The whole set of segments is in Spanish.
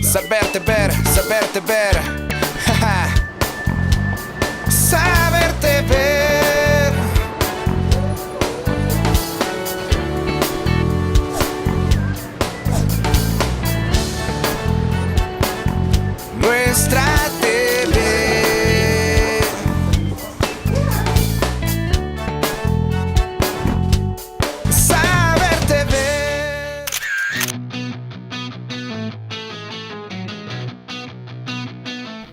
saberte ver, saberte ver. Saberte ver. Nuestra TV. Saberte ver.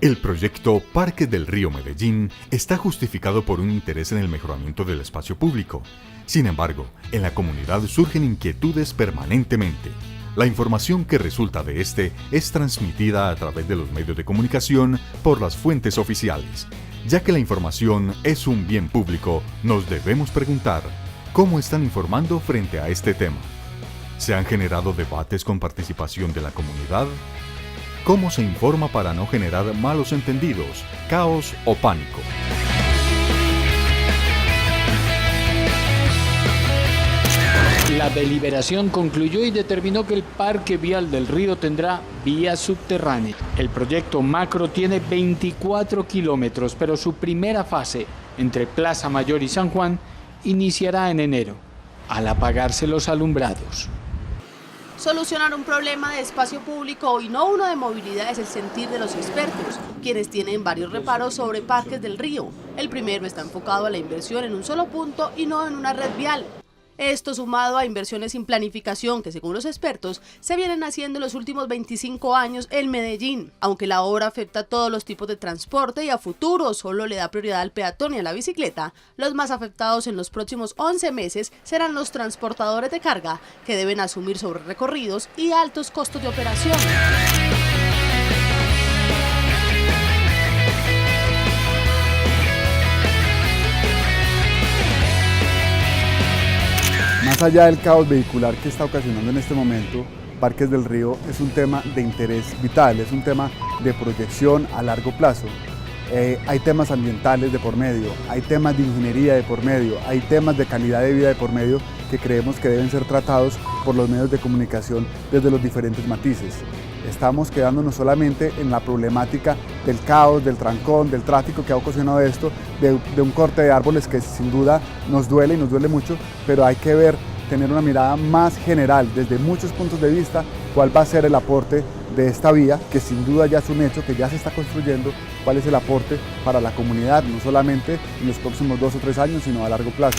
El proyecto Parques del Río Medellín está justificado por un interés en el mejoramiento del espacio público. Sin embargo, en la comunidad surgen inquietudes permanentemente. La información que resulta de este es transmitida a través de los medios de comunicación por las fuentes oficiales. Ya que la información es un bien público, nos debemos preguntar, ¿cómo están informando frente a este tema? ¿Se han generado debates con participación de la comunidad? ¿Cómo se informa para no generar malos entendidos, caos o pánico? La deliberación concluyó y determinó que el Parque Vial del Río tendrá vía subterránea. El proyecto macro tiene 24 kilómetros, pero su primera fase, entre Plaza Mayor y San Juan, iniciará en enero, al apagarse los alumbrados. Solucionar un problema de espacio público y no uno de movilidad es el sentir de los expertos, quienes tienen varios reparos sobre Parques del Río. El primero está enfocado a la inversión en un solo punto y no en una red vial. Esto sumado a inversiones sin planificación que, según los expertos, se vienen haciendo en los últimos 25 años en Medellín. Aunque la obra afecta a todos los tipos de transporte y a futuro solo le da prioridad al peatón y a la bicicleta, los más afectados en los próximos 11 meses serán los transportadores de carga, que deben asumir sobre recorridos y altos costos de operación. Más allá del caos vehicular que está ocasionando en este momento, Parques del Río es un tema de interés vital, es un tema de proyección a largo plazo. Hay temas ambientales de por medio, hay temas de ingeniería de por medio, hay temas de calidad de vida de por medio que creemos que deben ser tratados por los medios de comunicación desde los diferentes matices. Estamos quedándonos solamente en la problemática del caos, del trancón, del tráfico que ha ocasionado esto, de un corte de árboles que sin duda nos duele y nos duele mucho, pero hay que tener una mirada más general desde muchos puntos de vista cuál va a ser el aporte de esta vía, que sin duda ya es un hecho, que ya se está construyendo, cuál es el aporte para la comunidad, no solamente en los próximos 2 o 3 años, sino a largo plazo.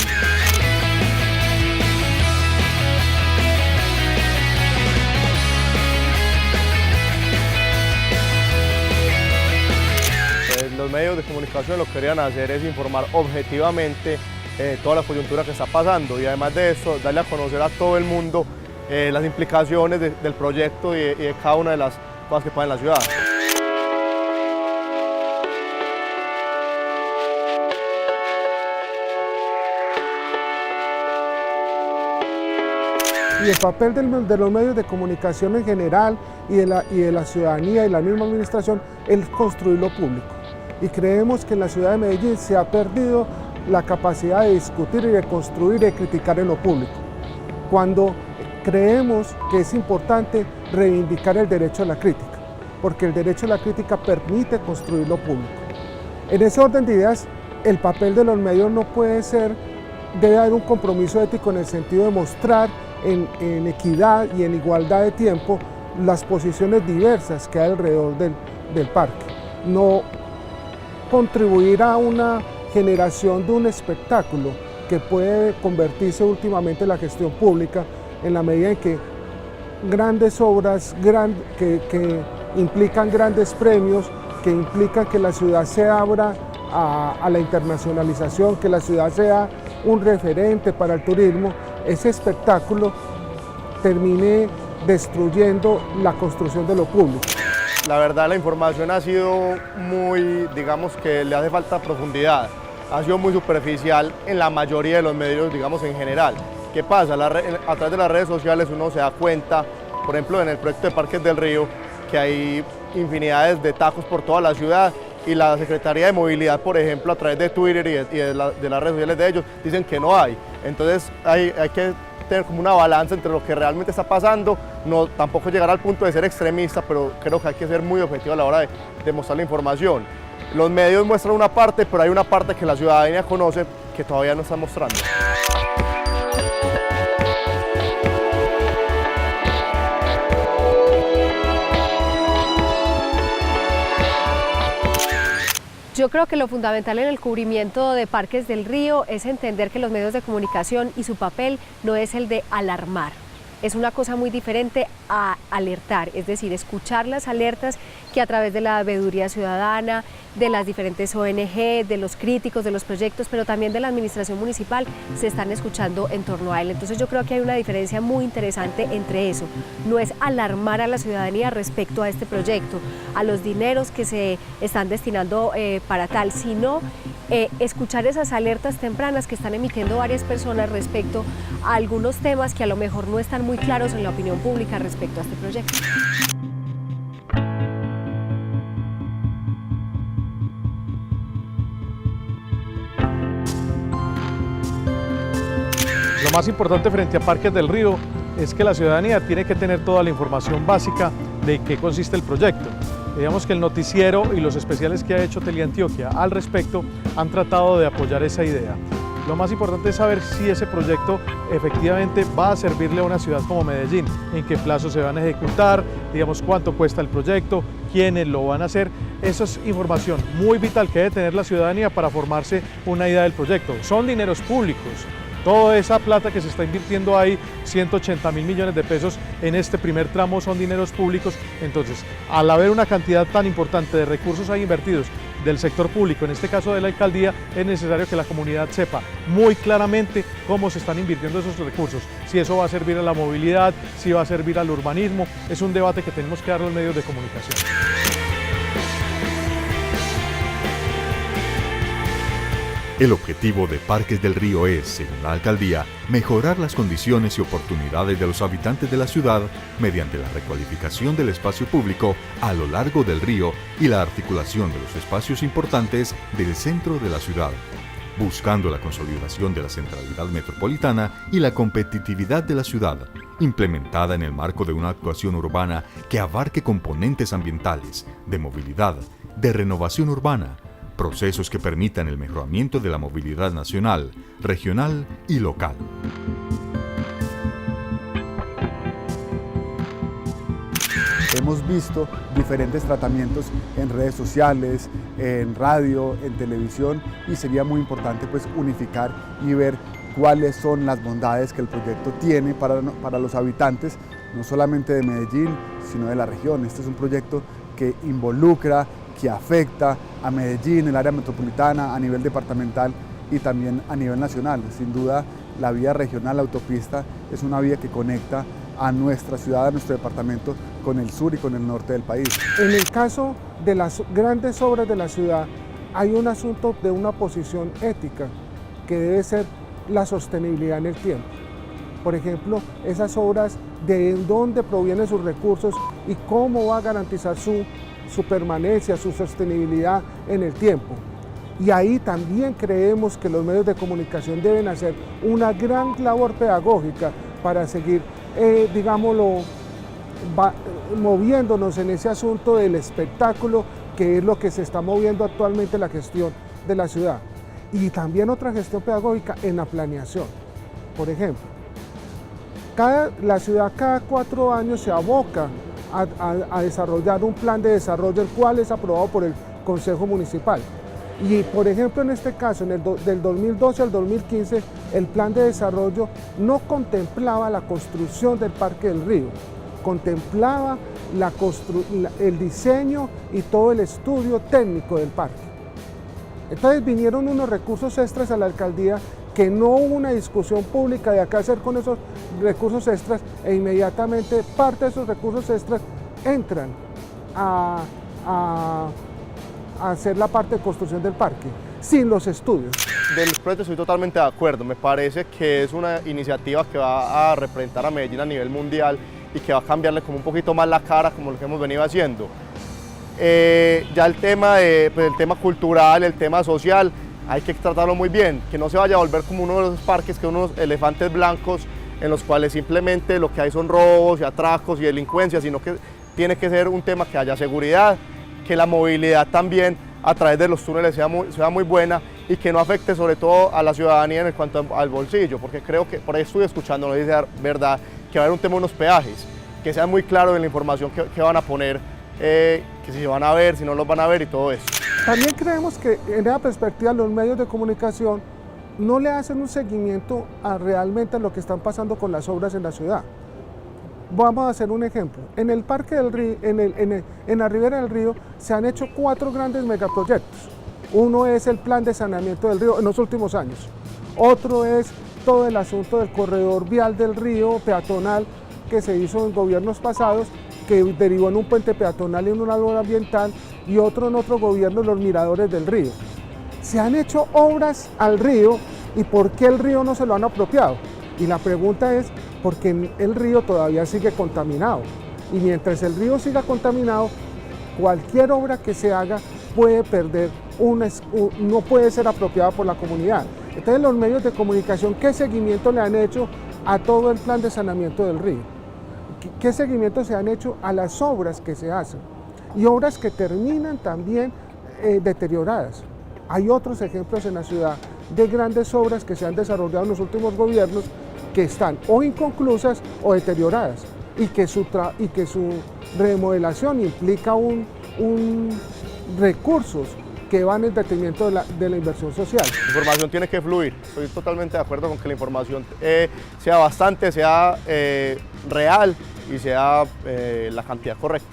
Los medios de comunicación lo que querían hacer es informar objetivamente toda la coyuntura que está pasando y además de eso darle a conocer a todo el mundo las implicaciones del proyecto y de cada una de las cosas que pasan en la ciudad. Y el papel de los medios de comunicación en general y de la ciudadanía y la misma administración es construir lo público. Y creemos que en la ciudad de Medellín se ha perdido la capacidad de discutir y de construir y de criticar en lo público. Cuando creemos que es importante reivindicar el derecho a la crítica, porque el derecho a la crítica permite construir lo público. En ese orden de ideas, el papel de los medios no puede ser, debe haber un compromiso ético en el sentido de mostrar en equidad y en igualdad de tiempo las posiciones diversas que hay alrededor del parque. No contribuir a una generación de un espectáculo que puede convertirse últimamente en la gestión pública en la medida en que grandes obras que implican grandes premios, que implican que la ciudad se abra a la internacionalización, que la ciudad sea un referente para el turismo, ese espectáculo termine destruyendo la construcción de lo público. La verdad, la información ha sido muy, digamos que le hace falta profundidad, ha sido muy superficial en la mayoría de los medios, digamos en general. ¿Qué pasa? A través de las redes sociales uno se da cuenta, por ejemplo en el proyecto de Parques del Río, que hay infinidades de tacos por toda la ciudad y la Secretaría de Movilidad, por ejemplo, a través de Twitter y de las redes sociales de ellos, dicen que no hay. Entonces hay que tener como una balanza entre lo que realmente está pasando, no tampoco llegar al punto de ser extremista, pero creo que hay que ser muy objetivo a la hora de mostrar la información. Los medios muestran una parte, pero hay una parte que la ciudadanía conoce que todavía no está mostrando. Yo creo que lo fundamental en el cubrimiento de Parques del Río es entender que los medios de comunicación y su papel no es el de alarmar. Es una cosa muy diferente a alertar, es decir, escuchar las alertas que a través de la veeduría ciudadana, de las diferentes ONG, de los críticos, de los proyectos, pero también de la administración municipal, se están escuchando en torno a él. Entonces yo creo que hay una diferencia muy interesante entre eso. No es alarmar a la ciudadanía respecto a este proyecto, a los dineros que se están destinando para tal, sino escuchar esas alertas tempranas que están emitiendo varias personas respecto a algunos temas que a lo mejor no están muy claros en la opinión pública respecto a este proyecto. Lo más importante frente a Parques del Río es que la ciudadanía tiene que tener toda la información básica de qué consiste el proyecto. Digamos que el noticiero y los especiales que ha hecho Teleantioquia al respecto han tratado de apoyar esa idea. Lo más importante es saber si ese proyecto efectivamente va a servirle a una ciudad como Medellín, en qué plazo se van a ejecutar, digamos cuánto cuesta el proyecto, quiénes lo van a hacer. Eso es información muy vital que debe tener la ciudadanía para formarse una idea del proyecto. Son dineros públicos. Toda esa plata que se está invirtiendo ahí, 180.000 millones de pesos en este primer tramo, son dineros públicos. Entonces, al haber una cantidad tan importante de recursos ahí invertidos del sector público, en este caso de la alcaldía, es necesario que la comunidad sepa muy claramente cómo se están invirtiendo esos recursos, si eso va a servir a la movilidad, si va a servir al urbanismo. Es un debate que tenemos que dar a los medios de comunicación. El objetivo de Parques del Río es, según la alcaldía, mejorar las condiciones y oportunidades de los habitantes de la ciudad mediante la recualificación del espacio público a lo largo del río y la articulación de los espacios importantes del centro de la ciudad, buscando la consolidación de la centralidad metropolitana y la competitividad de la ciudad, implementada en el marco de una actuación urbana que abarque componentes ambientales, de movilidad, de renovación urbana, procesos que permitan el mejoramiento de la movilidad nacional, regional y local. Hemos visto diferentes tratamientos en redes sociales, en radio, en televisión, y sería muy importante pues unificar y ver cuáles son las bondades que el proyecto tiene para los habitantes, no solamente de Medellín, sino de la región. Este es un proyecto que involucra, que afecta a Medellín, el área metropolitana, a nivel departamental y también a nivel nacional. Sin duda, la vía regional, la autopista, es una vía que conecta a nuestra ciudad, a nuestro departamento, con el sur y con el norte del país. En el caso de las grandes obras de la ciudad, hay un asunto de una posición ética que debe ser la sostenibilidad en el tiempo. Por ejemplo, esas obras, de dónde provienen sus recursos y cómo va a garantizar su permanencia, su sostenibilidad en el tiempo. Y ahí también creemos que los medios de comunicación deben hacer una gran labor pedagógica para seguir, digámoslo, moviéndonos en ese asunto del espectáculo, que es lo que se está moviendo actualmente la gestión de la ciudad. Y también otra gestión pedagógica en la planeación. Por ejemplo, la ciudad cada 4 años se aboca a desarrollar un plan de desarrollo, el cual es aprobado por el Consejo Municipal. Y por ejemplo, en este caso, del 2012 al 2015, el plan de desarrollo no contemplaba la construcción del Parque del Río, contemplaba el diseño y todo el estudio técnico del parque. Entonces vinieron unos recursos extras a la alcaldía, que no hubo una discusión pública de qué hacer con esos recursos extras, e inmediatamente parte de esos recursos extras entran a hacer la parte de construcción del parque, sin los estudios. Del proyecto estoy totalmente de acuerdo. Me parece que es una iniciativa que va a representar a Medellín a nivel mundial y que va a cambiarle como un poquito más la cara, como lo que hemos venido haciendo. Ya el tema, pues el tema cultural, el tema social, hay que tratarlo muy bien, que no se vaya a volver como uno de esos parques, que unos elefantes blancos en los cuales simplemente lo que hay son robos y atracos y delincuencia, sino que tiene que ser un tema que haya seguridad, que la movilidad también a través de los túneles sea muy buena y que no afecte sobre todo a la ciudadanía en cuanto al bolsillo, porque creo que por ahí estuve escuchando, no dice verdad, que va a haber un tema de unos peajes, que sea muy claro en la información que van a poner, que si se van a ver, si no los van a ver y todo eso. También creemos que en esa perspectiva los medios de comunicación no le hacen un seguimiento realmente a lo que están pasando con las obras en la ciudad. Vamos a hacer un ejemplo. En el Parque del Río, en la Ribera del Río, se han hecho 4 grandes megaproyectos. Uno es el plan de saneamiento del río en los últimos años. Otro es todo el asunto del corredor vial del río peatonal que se hizo en gobiernos pasados, que derivó en un puente peatonal y en una labor ambiental, y otro en otro gobierno, los miradores del río. Se han hecho obras al río, ¿y por qué el río no se lo han apropiado? Y la pregunta es, porque el río todavía sigue contaminado, y mientras el río siga contaminado, cualquier obra que se haga puede perder, no puede ser apropiada por la comunidad. Entonces los medios de comunicación, ¿qué seguimiento le han hecho a todo el plan de saneamiento del río? ¿Qué seguimiento se han hecho a las obras que se hacen? Y obras que terminan también deterioradas. Hay otros ejemplos en la ciudad de grandes obras que se han desarrollado en los últimos gobiernos que están o inconclusas o deterioradas, y que su remodelación implica recursos que van en detrimento de la inversión social. La información tiene que fluir, estoy totalmente de acuerdo con que la información sea bastante, sea real y sea la cantidad correcta.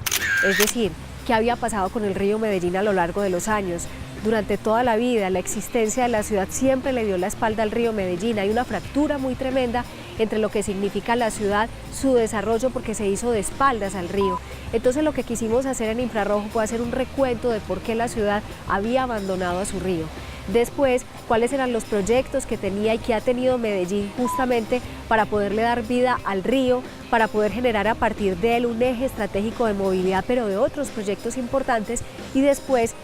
Es decir, ¿qué había pasado con el río Medellín a lo largo de los años? Durante toda la vida, la existencia de la ciudad siempre le dio la espalda al río Medellín. Hay una fractura muy tremenda entre lo que significa la ciudad, su desarrollo, porque se hizo de espaldas al río. Entonces lo que quisimos hacer en Infrarrojo fue hacer un recuento de por qué la ciudad había abandonado a su río. Después, cuáles eran los proyectos que tenía y que ha tenido Medellín justamente para poderle dar vida al río, para poder generar a partir de él un eje estratégico de movilidad, pero de otros proyectos importantes, y después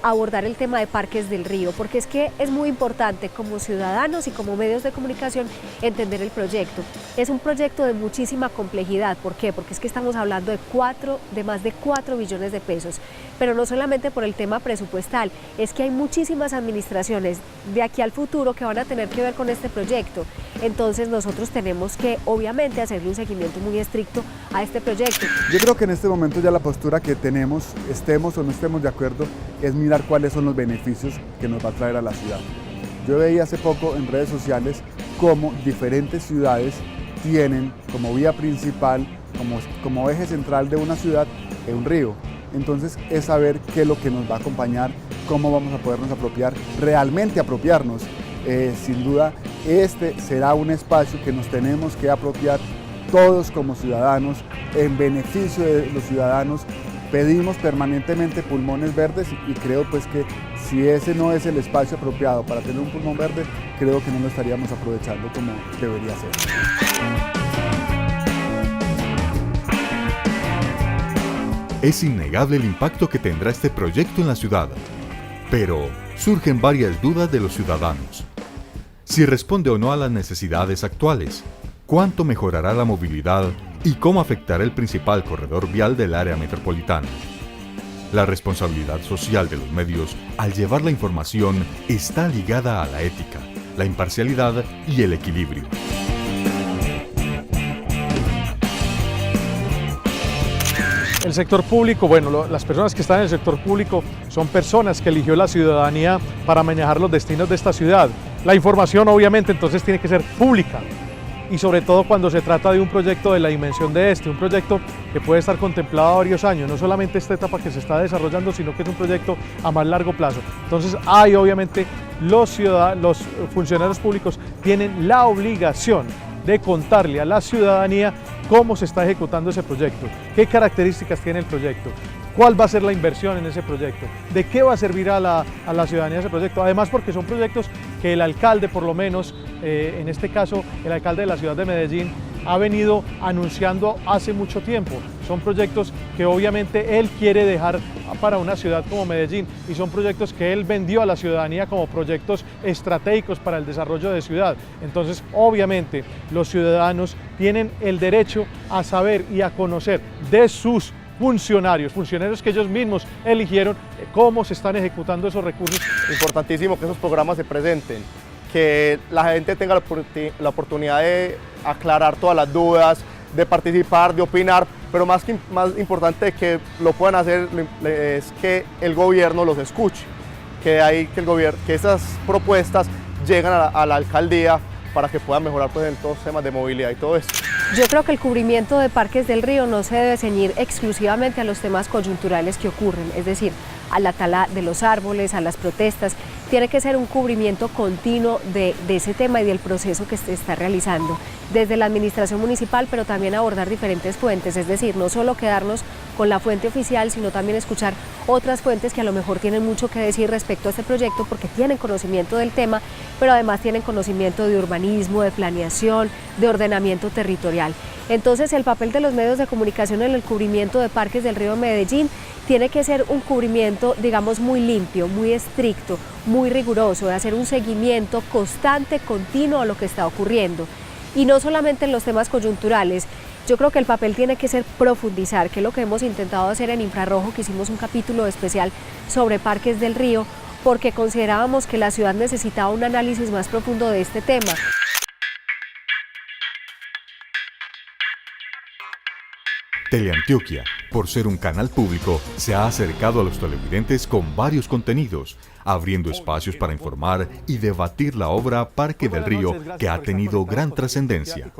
abordar el tema de Parques del Río, porque es que es muy importante como ciudadanos y como medios de comunicación entender el proyecto. Es un proyecto de muchísima complejidad. ¿Por qué? Porque es que estamos hablando de más de 4 billones de pesos, pero no solamente por el tema presupuestal, es que hay muchísimas administraciones de aquí al futuro que van a tener que ver con este proyecto. Entonces nosotros tenemos que obviamente hacerle un seguimiento muy estricto a este proyecto. Yo creo que en este momento ya la postura que tenemos, estemos o no estemos de acuerdo, es mirar cuáles son los beneficios que nos va a traer a la ciudad. Yo veía hace poco en redes sociales cómo diferentes ciudades tienen como vía principal, como eje central de una ciudad, un río. Entonces es saber qué es lo que nos va a acompañar, cómo vamos a podernos apropiar, realmente apropiarnos. Sin duda, este será un espacio que nos tenemos que apropiar todos como ciudadanos, en beneficio de los ciudadanos. Pedimos permanentemente pulmones verdes y creo pues que si ese no es el espacio apropiado para tener un pulmón verde, creo que no lo estaríamos aprovechando como debería ser. Es innegable el impacto que tendrá este proyecto en la ciudad, pero surgen varias dudas de los ciudadanos. Si responde o no a las necesidades actuales, cuánto mejorará la movilidad y cómo afectará el principal corredor vial del área metropolitana. La responsabilidad social de los medios al llevar la información está ligada a la ética, la imparcialidad y el equilibrio. El sector público, bueno, las personas que están en el sector público son personas que eligió la ciudadanía para manejar los destinos de esta ciudad. La información obviamente entonces tiene que ser pública, y sobre todo cuando se trata de un proyecto de la dimensión de un proyecto que puede estar contemplado a varios años, no solamente esta etapa que se está desarrollando, sino que es un proyecto a más largo plazo. Entonces hay obviamente los funcionarios públicos tienen la obligación de contarle a la ciudadanía cómo se está ejecutando ese proyecto, qué características tiene el proyecto, cuál va a ser la inversión en ese proyecto, de qué va a servir a la ciudadanía ese proyecto. Además, porque son proyectos que el alcalde, por lo menos, en este caso el alcalde de la ciudad de Medellín, ha venido anunciando hace mucho tiempo. Son proyectos que obviamente él quiere dejar para una ciudad como Medellín y son proyectos que él vendió a la ciudadanía como proyectos estratégicos para el desarrollo de ciudad. Entonces, obviamente, los ciudadanos tienen el derecho a saber y a conocer de sus funcionarios que ellos mismos eligieron, cómo se están ejecutando esos recursos. Importantísimo que esos programas se presenten, que la gente tenga la oportunidad de aclarar todas las dudas, de participar, de opinar, pero más importante que lo puedan hacer es que el gobierno los escuche, que esas propuestas lleguen a la alcaldía para que puedan mejorar pues, en todos los temas de movilidad y todo eso. Yo creo que el cubrimiento de Parques del Río no se debe ceñir exclusivamente a los temas coyunturales que ocurren, es decir, a la tala de los árboles, a las protestas. Tiene que ser un cubrimiento continuo de ese tema y del proceso que se está realizando desde la administración municipal, pero también abordar diferentes fuentes, es decir, no solo quedarnos con la fuente oficial, sino también escuchar otras fuentes que a lo mejor tienen mucho que decir respecto a este proyecto porque tienen conocimiento del tema, pero además tienen conocimiento de urbanismo, de planeación, de ordenamiento territorial. Entonces, el papel de los medios de comunicación en el cubrimiento de Parques del Río Medellín tiene que ser un cubrimiento, digamos, muy limpio, muy estricto, muy riguroso, de hacer un seguimiento constante, continuo a lo que está ocurriendo. Y no solamente en los temas coyunturales, yo creo que el papel tiene que ser profundizar, que es lo que hemos intentado hacer en Infrarrojo, que hicimos un capítulo especial sobre Parques del Río, porque considerábamos que la ciudad necesitaba un análisis más profundo de este tema. Teleantioquia, por ser un canal público, se ha acercado a los televidentes con varios contenidos, abriendo espacios para informar y debatir la obra Parque del Río, que ha tenido gran trascendencia.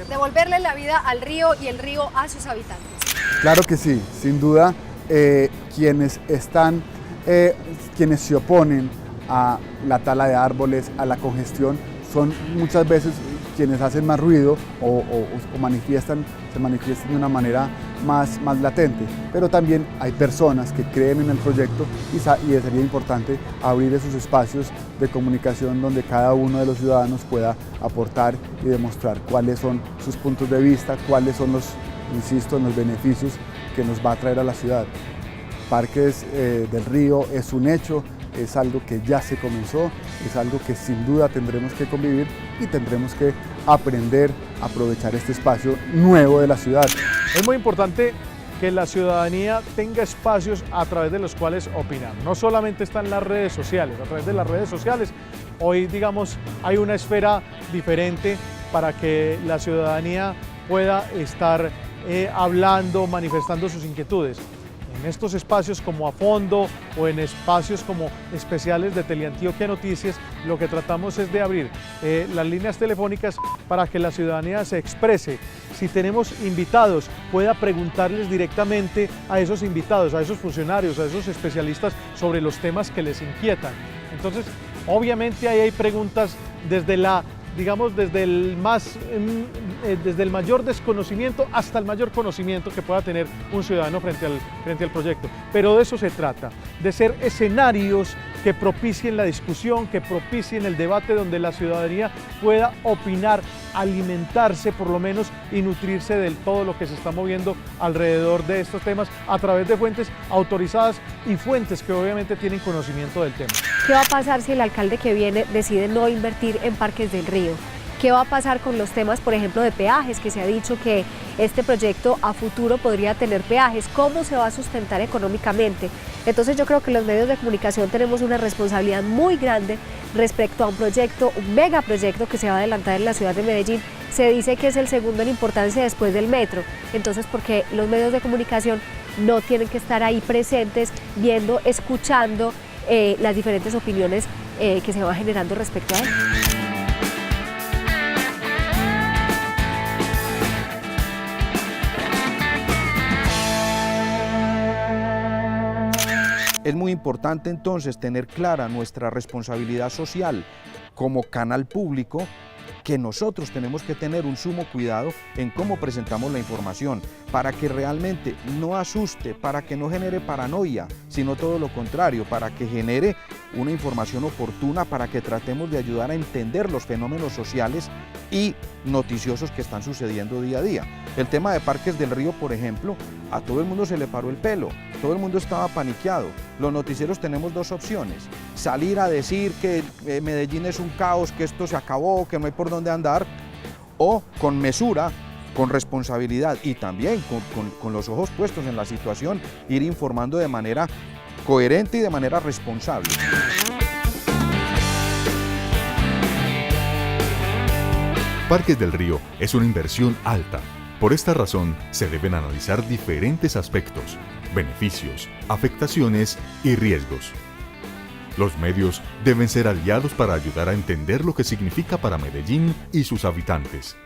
Devolverle la vida al río y el río a sus habitantes. Claro que sí, sin duda, quienes se oponen a la tala de árboles, a la congestión, son muchas veces quienes hacen más ruido o se manifiestan de una manera más latente, pero también hay personas que creen en el proyecto y sería importante abrir esos espacios de comunicación donde cada uno de los ciudadanos pueda aportar y demostrar cuáles son sus puntos de vista, cuáles son los beneficios que nos va a traer a la ciudad. Parques del Río es un hecho, es algo que ya se comenzó, es algo que sin duda tendremos que convivir y tendremos que aprender a aprovechar este espacio nuevo de la ciudad. Es muy importante que la ciudadanía tenga espacios a través de los cuales opinar. No solamente están las redes sociales, a través de las redes sociales hoy, digamos, hay una esfera diferente para que la ciudadanía pueda estar hablando, manifestando sus inquietudes. En estos espacios como A Fondo o en espacios como especiales de Teleantioquia Noticias, lo que tratamos es de abrir las líneas telefónicas para que la ciudadanía se exprese. Si tenemos invitados, pueda preguntarles directamente a esos invitados, a esos funcionarios, a esos especialistas sobre los temas que les inquietan. Entonces, obviamente ahí hay preguntas desde desde el mayor desconocimiento hasta el mayor conocimiento que pueda tener un ciudadano frente al proyecto. Pero de eso se trata, de ser escenarios que propicien la discusión, que propicien el debate donde la ciudadanía pueda opinar, alimentarse por lo menos y nutrirse de todo lo que se está moviendo alrededor de estos temas a través de fuentes autorizadas y fuentes que obviamente tienen conocimiento del tema. ¿Qué va a pasar si el alcalde que viene decide no invertir en Parques del Río? ¿Qué va a pasar con los temas, por ejemplo, de peajes, que se ha dicho que este proyecto a futuro podría tener peajes? ¿Cómo se va a sustentar económicamente? Entonces yo creo que los medios de comunicación tenemos una responsabilidad muy grande respecto a un proyecto, un megaproyecto que se va a adelantar en la ciudad de Medellín. Se dice que es el segundo en importancia después del metro. Entonces, ¿por qué los medios de comunicación no tienen que estar ahí presentes, viendo, escuchando las diferentes opiniones que se van generando respecto a él? Es muy importante entonces tener clara nuestra responsabilidad social como canal público que nosotros tenemos que tener un sumo cuidado en cómo presentamos la información, para que realmente no asuste, para que no genere paranoia, sino todo lo contrario, para que genere una información oportuna, para que tratemos de ayudar a entender los fenómenos sociales y noticiosos que están sucediendo día a día. El tema de Parques del Río, por ejemplo, a todo el mundo se le paró el pelo, todo el mundo estaba paniqueado. Los noticieros tenemos dos opciones: salir a decir que Medellín es un caos, que esto se acabó, que no hay por dónde andar, o con mesura, con responsabilidad y también con los ojos puestos en la situación, ir informando de manera coherente y de manera responsable. Parques del Río es una inversión alta. Por esta razón, se deben analizar diferentes aspectos, beneficios, afectaciones y riesgos. Los medios deben ser aliados para ayudar a entender lo que significa para Medellín y sus habitantes.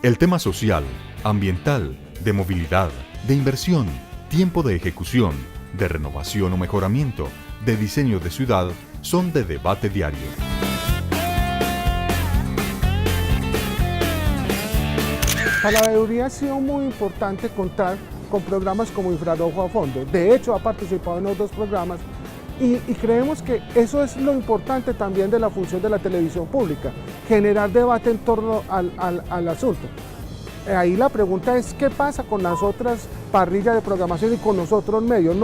El tema social, ambiental, de movilidad, de inversión, tiempo de ejecución, de renovación o mejoramiento, de diseño de ciudad, son de debate diario. Para la veeduría ha sido muy importante contar con programas como Infrarrojo a Fondo. De hecho, ha participado en los dos programas y creemos que eso es lo importante también de la función de la televisión pública, generar debate en torno al asunto. Ahí la pregunta es, ¿qué pasa con las otras parrillas de programación y con los otros medios?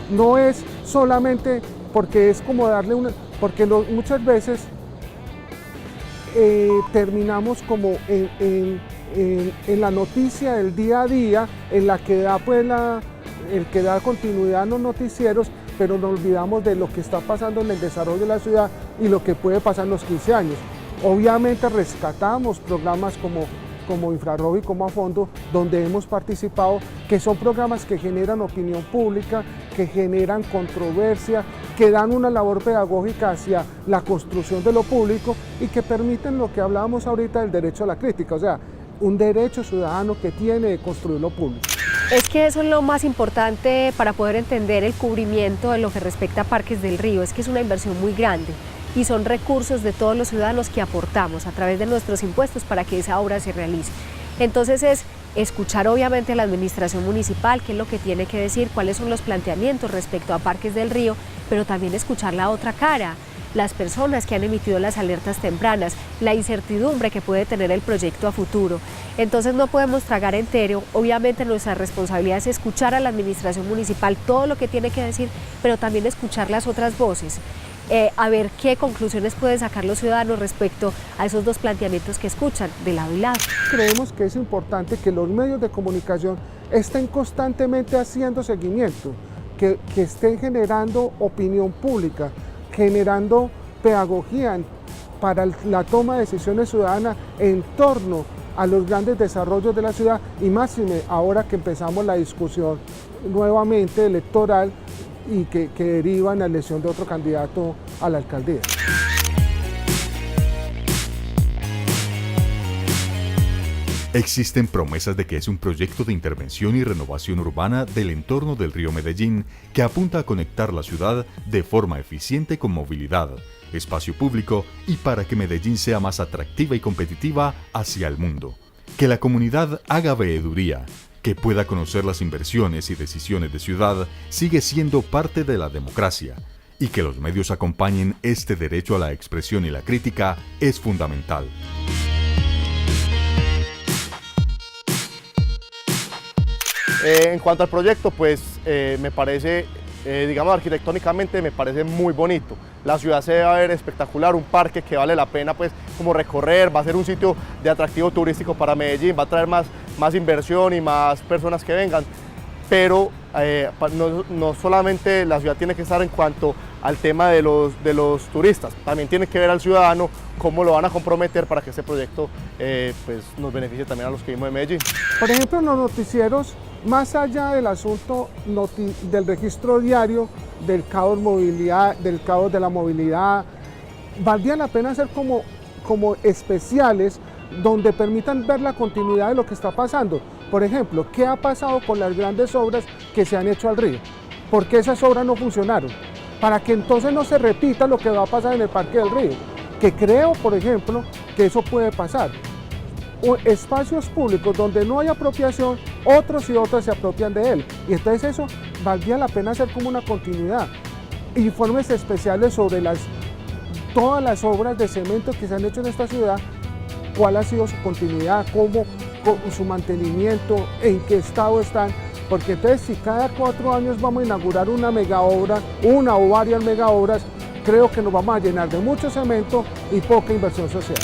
No es solamente porque es como darle una... Porque muchas veces terminamos como en la noticia del día a día, en la que da pues el que da continuidad a los noticieros, pero nos olvidamos de lo que está pasando en el desarrollo de la ciudad y lo que puede pasar en los 15 años. Obviamente rescatamos programas como Infrarrojo y como A Fondo, donde hemos participado, que son programas que generan opinión pública, que generan controversia, que dan una labor pedagógica hacia la construcción de lo público y que permiten lo que hablábamos ahorita del derecho a la crítica, o sea, un derecho ciudadano que tiene de construir lo público. Es que eso es lo más importante para poder entender el cubrimiento de lo que respecta a Parques del Río, es que es una inversión muy grande y son recursos de todos los ciudadanos que aportamos a través de nuestros impuestos para que esa obra se realice. Entonces es escuchar obviamente a la administración municipal, qué es lo que tiene que decir, cuáles son los planteamientos respecto a Parques del Río, pero también escuchar la otra cara, las personas que han emitido las alertas tempranas, la incertidumbre que puede tener el proyecto a futuro. Entonces no podemos tragar entero, obviamente nuestra responsabilidad es escuchar a la administración municipal todo lo que tiene que decir, pero también escuchar las otras voces, a ver qué conclusiones pueden sacar los ciudadanos respecto a esos dos planteamientos que escuchan de lado y lado. Creemos que es importante que los medios de comunicación estén constantemente haciendo seguimiento, que estén generando opinión pública, generando pedagogía para la toma de decisiones ciudadanas en torno a los grandes desarrollos de la ciudad y máxime ahora que empezamos la discusión nuevamente electoral y que deriva en la elección de otro candidato a la alcaldía. Existen promesas de que es un proyecto de intervención y renovación urbana del entorno del río Medellín que apunta a conectar la ciudad de forma eficiente con movilidad, espacio público y para que Medellín sea más atractiva y competitiva hacia el mundo. Que la comunidad haga veeduría, que pueda conocer las inversiones y decisiones de ciudad sigue siendo parte de la democracia y que los medios acompañen este derecho a la expresión y la crítica es fundamental. En cuanto al proyecto, pues me parece, digamos arquitectónicamente me parece muy bonito. La ciudad se va a ver espectacular, un parque que vale la pena pues como recorrer, va a ser un sitio de atractivo turístico para Medellín, va a traer más inversión y más personas que vengan, pero no solamente la ciudad tiene que estar en cuanto al tema de los turistas, también tiene que ver al ciudadano cómo lo van a comprometer para que este proyecto pues nos beneficie también a los que vivimos en Medellín. Por ejemplo, en los noticieros, más allá del asunto del registro diario del caos de la movilidad, valdría la pena hacer como especiales donde permitan ver la continuidad de lo que está pasando. Por ejemplo, ¿qué ha pasado con las grandes obras que se han hecho al río? ¿Por qué esas obras no funcionaron? Para que entonces no se repita lo que va a pasar en el Parque del Río. que creo, por ejemplo, que eso puede pasar. O espacios públicos donde no hay apropiación, otros y otras se apropian de él. Y entonces eso valdría la pena hacer como una continuidad. Informes especiales sobre todas las obras de cemento que se han hecho en esta ciudad, cuál ha sido su continuidad, cómo su mantenimiento, en qué estado están, porque entonces si cada 4 años vamos a inaugurar una mega obra, una o varias mega obras, creo que nos vamos a llenar de mucho cemento y poca inversión social.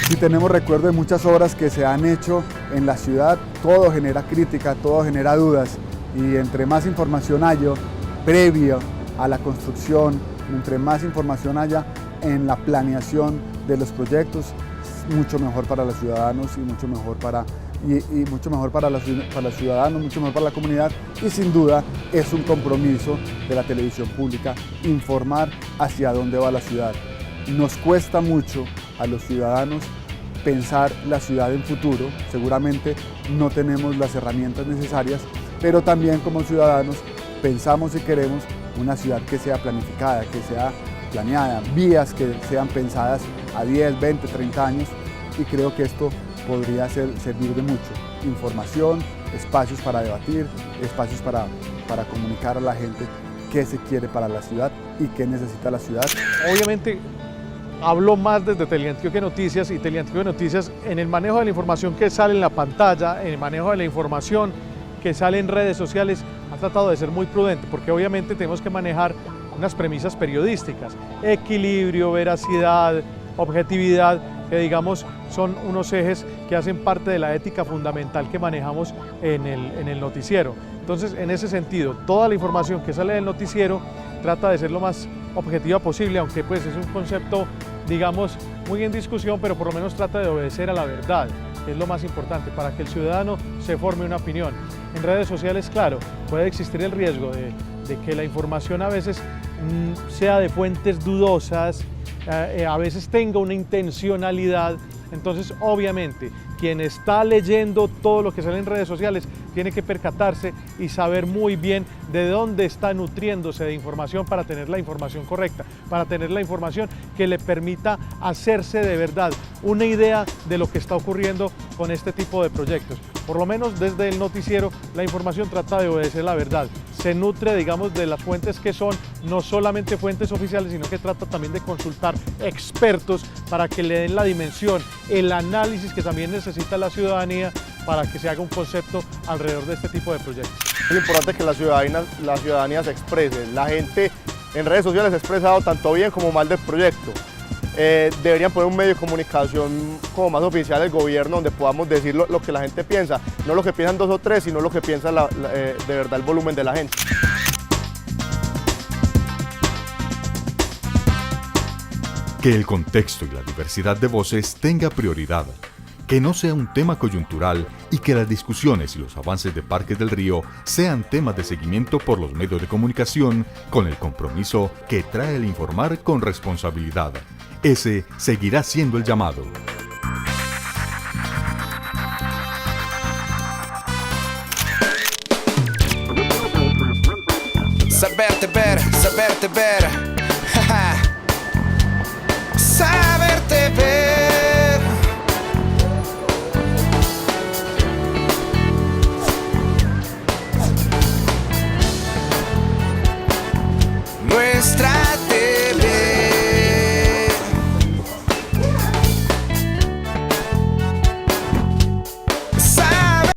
Si tenemos recuerdo de muchas obras que se han hecho en la ciudad, todo genera crítica, todo genera dudas, y entre más información haya previa a la construcción, entre más información haya en la planeación de los proyectos, mucho mejor para los ciudadanos y mucho mejor para los ciudadanos, mucho mejor para la comunidad, y sin duda es un compromiso de la televisión pública informar hacia dónde va la ciudad. Nos cuesta mucho a los ciudadanos pensar la ciudad en futuro, seguramente no tenemos las herramientas necesarias, pero también como ciudadanos pensamos y queremos una ciudad que sea planificada, que sea planeada, vías que sean pensadas a 10, 20, 30 años, y creo que esto podría servir de mucho. Información, espacios para debatir, espacios para comunicar a la gente qué se quiere para la ciudad y qué necesita la ciudad. Obviamente hablo más desde Teleantioquia Noticias, y Teleantioquia Noticias en el manejo de la información que sale en la pantalla, en el manejo de la información que sale en redes sociales, ha tratado de ser muy prudente, porque obviamente tenemos que manejar unas premisas periodísticas: equilibrio, veracidad, objetividad, que digamos son unos ejes que hacen parte de la ética fundamental que manejamos en el noticiero. Entonces, en ese sentido, toda la información que sale del noticiero trata de ser lo más objetiva posible, aunque pues es un concepto, digamos, muy en discusión, pero por lo menos trata de obedecer a la verdad, que es lo más importante, para que el ciudadano se forme una opinión. En redes sociales, claro, puede existir el riesgo de que la información a veces sea de fuentes dudosas, a veces tenga una intencionalidad. Entonces, obviamente, quien está leyendo todo lo que sale en redes sociales tiene que percatarse y saber muy bien de dónde está nutriéndose de información para tener la información correcta, para tener la información que le permita hacerse de verdad una idea de lo que está ocurriendo con este tipo de proyectos. Por lo menos desde el noticiero, la información trata de obedecer la verdad. Se nutre, digamos, de las fuentes que son no solamente fuentes oficiales, sino que trata también de consultar expertos para que le den la dimensión, el análisis que también necesita la ciudadanía para que se haga un concepto alrededor de este tipo de proyectos. Es importante que la ciudadanía se exprese. La gente en redes sociales ha expresado tanto bien como mal del proyecto. Deberían poner un medio de comunicación como más oficial del gobierno, donde podamos decir lo que la gente piensa, no lo que piensan 2 o 3, sino lo que piensa de verdad el volumen de la gente. Que el contexto y la diversidad de voces tenga prioridad, que no sea un tema coyuntural, y que las discusiones y los avances de Parques del Río sean temas de seguimiento por los medios de comunicación, con el compromiso que trae el informar con responsabilidad. Ese seguirá siendo el llamado. Saberte ver, saberte ver.